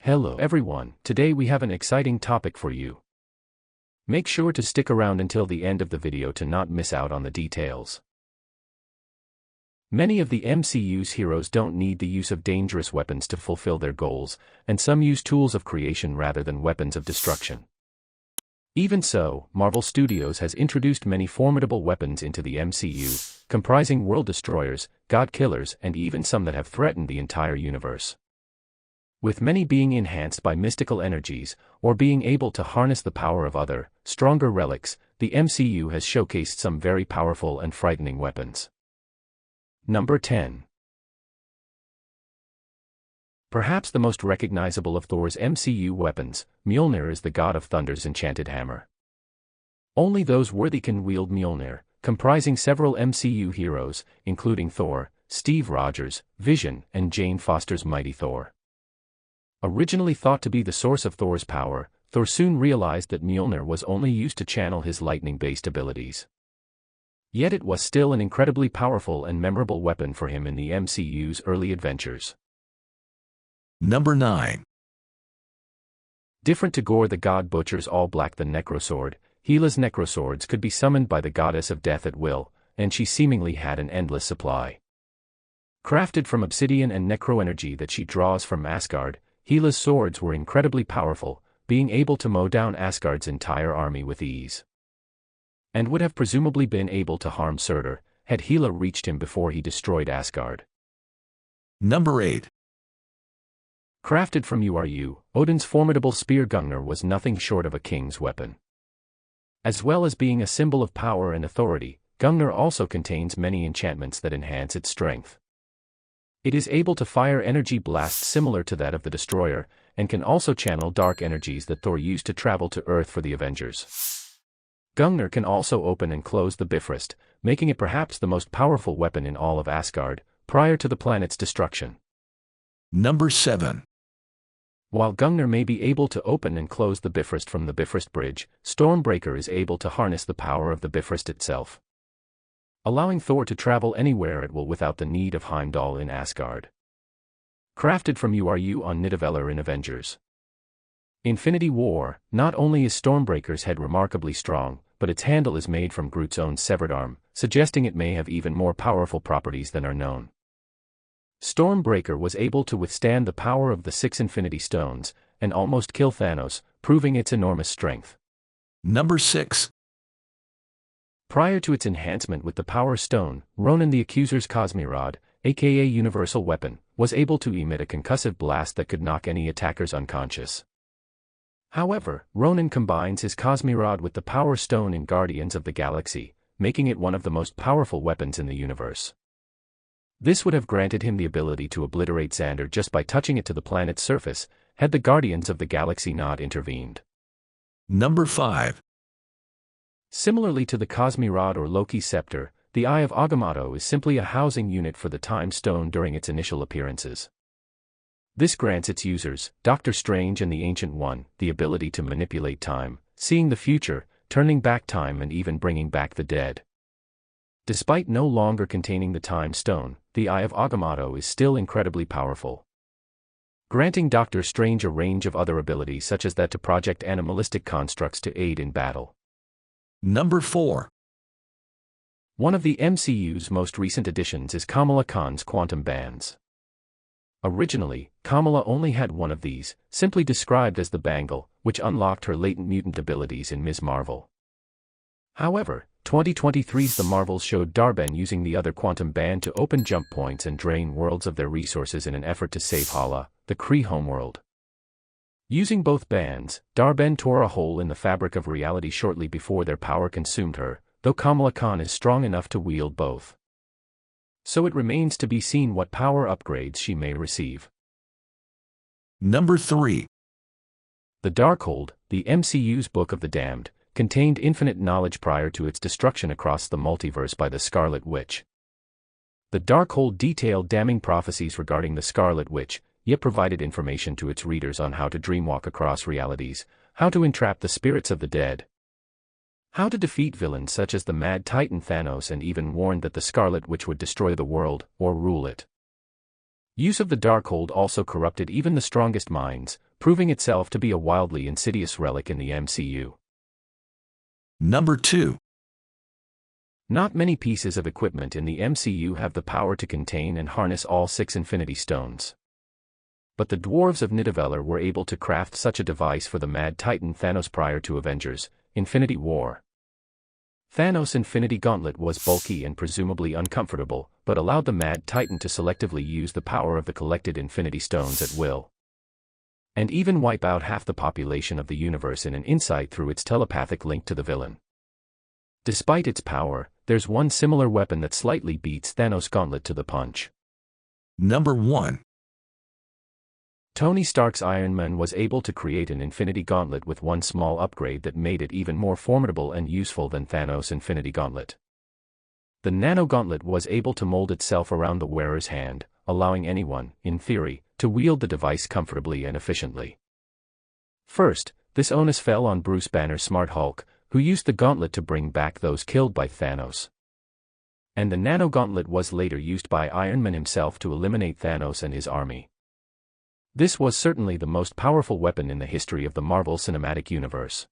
Hello everyone, today we have an exciting topic for you. Make sure to stick around until the end of the video to not miss out on the details. Many of the MCU's heroes don't need the use of dangerous weapons to fulfill their goals, and some use tools of creation rather than weapons of destruction. Even so, Marvel Studios has introduced many formidable weapons into the MCU, comprising world destroyers, god killers, and even some that have threatened the entire universe. With many being enhanced by mystical energies, or being able to harness the power of other, stronger relics, the MCU has showcased some very powerful and frightening weapons. Number 10. Perhaps the most recognizable of Thor's MCU weapons, Mjolnir is the god of thunder's enchanted hammer. Only those worthy can wield Mjolnir, comprising several MCU heroes, including Thor, Steve Rogers, Vision, and Jane Foster's mighty Thor. Originally thought to be the source of Thor's power, Thor soon realized that Mjolnir was only used to channel his lightning-based abilities. Yet it was still an incredibly powerful and memorable weapon for him in the MCU's early adventures. Number 9. Different to Gore the God Butcher's all-black the Necrosword, Hela's Necroswords could be summoned by the goddess of death at will, and she seemingly had an endless supply. Crafted from obsidian and necroenergy that she draws from Asgard, Hela's swords were incredibly powerful, being able to mow down Asgard's entire army with ease. And would have presumably been able to harm Surtur, had Hela reached him before he destroyed Asgard. Number 8. Crafted from Uru, Odin's formidable spear Gungnir was nothing short of a king's weapon. As well as being a symbol of power and authority, Gungnir also contains many enchantments that enhance its strength. It is able to fire energy blasts similar to that of the Destroyer, and can also channel dark energies that Thor used to travel to Earth for the Avengers. Gungnir can also open and close the Bifrost, making it perhaps the most powerful weapon in all of Asgard, prior to the planet's destruction. Number 7. While Gungnir may be able to open and close the Bifrost from the Bifrost Bridge, Stormbreaker is able to harness the power of the Bifrost itself, allowing Thor to travel anywhere at will without the need of Heimdall in Asgard. Crafted from Uru on Nidavellir in Avengers Infinity War, not only is Stormbreaker's head remarkably strong, but its handle is made from Groot's own severed arm, suggesting it may have even more powerful properties than are known. Stormbreaker was able to withstand the power of the 6 Infinity Stones, and almost kill Thanos, proving its enormous strength. Number 6. Prior to its enhancement with the Power Stone, Ronan the Accuser's Cosmirod, aka Universal Weapon, was able to emit a concussive blast that could knock any attackers unconscious. However, Ronan combines his Cosmirod with the Power Stone in Guardians of the Galaxy, making it one of the most powerful weapons in the universe. This would have granted him the ability to obliterate Xander just by touching it to the planet's surface, had the Guardians of the Galaxy not intervened. Number 5. Similarly to the Cosmirod or Loki's Scepter, the Eye of Agamotto is simply a housing unit for the Time Stone during its initial appearances. This grants its users, Doctor Strange and the Ancient One, the ability to manipulate time, seeing the future, turning back time and even bringing back the dead. Despite no longer containing the Time Stone, the Eye of Agamotto is still incredibly powerful, granting Doctor Strange a range of other abilities such as that to project animalistic constructs to aid in battle. Number 4. One of the MCU's most recent additions is Kamala Khan's quantum bands. Originally, Kamala only had one of these, simply described as the Bangle, which unlocked her latent mutant abilities in Ms. Marvel. However, 2023's The Marvels showed Dar-Benn using the other quantum band to open jump points and drain worlds of their resources in an effort to save Hala, the Kree homeworld. Using both bands, Dar-Benn tore a hole in the fabric of reality shortly before their power consumed her, though Kamala Khan is strong enough to wield both. So it remains to be seen what power upgrades she may receive. Number 3. The Darkhold, the MCU's Book of the Damned, contained infinite knowledge prior to its destruction across the multiverse by the Scarlet Witch. The Darkhold detailed damning prophecies regarding the Scarlet Witch, yet provided information to its readers on how to dreamwalk across realities, how to entrap the spirits of the dead, how to defeat villains such as the Mad Titan Thanos, and even warned that the Scarlet Witch would destroy the world, or rule it. Use of the Darkhold also corrupted even the strongest minds, proving itself to be a wildly insidious relic in the MCU. Number 2. Not many pieces of equipment in the MCU have the power to contain and harness all 6 Infinity Stones. But the dwarves of Nidavellir were able to craft such a device for the Mad Titan Thanos prior to Avengers: Infinity War. Thanos' Infinity Gauntlet was bulky and presumably uncomfortable, but allowed the Mad Titan to selectively use the power of the collected Infinity Stones at will. And even wipe out half the population of the universe in an inside through its telepathic link to the villain. Despite its power, there's one similar weapon that slightly beats Thanos' gauntlet to the punch. Number 1. Tony Stark's Iron Man was able to create an Infinity Gauntlet with one small upgrade that made it even more formidable and useful than Thanos' Infinity Gauntlet. The Nano Gauntlet was able to mold itself around the wearer's hand, allowing anyone, in theory, to wield the device comfortably and efficiently. First, this onus fell on Bruce Banner's Smart Hulk, who used the gauntlet to bring back those killed by Thanos. And the Nano Gauntlet was later used by Iron Man himself to eliminate Thanos and his army. This was certainly the most powerful weapon in the history of the Marvel Cinematic Universe.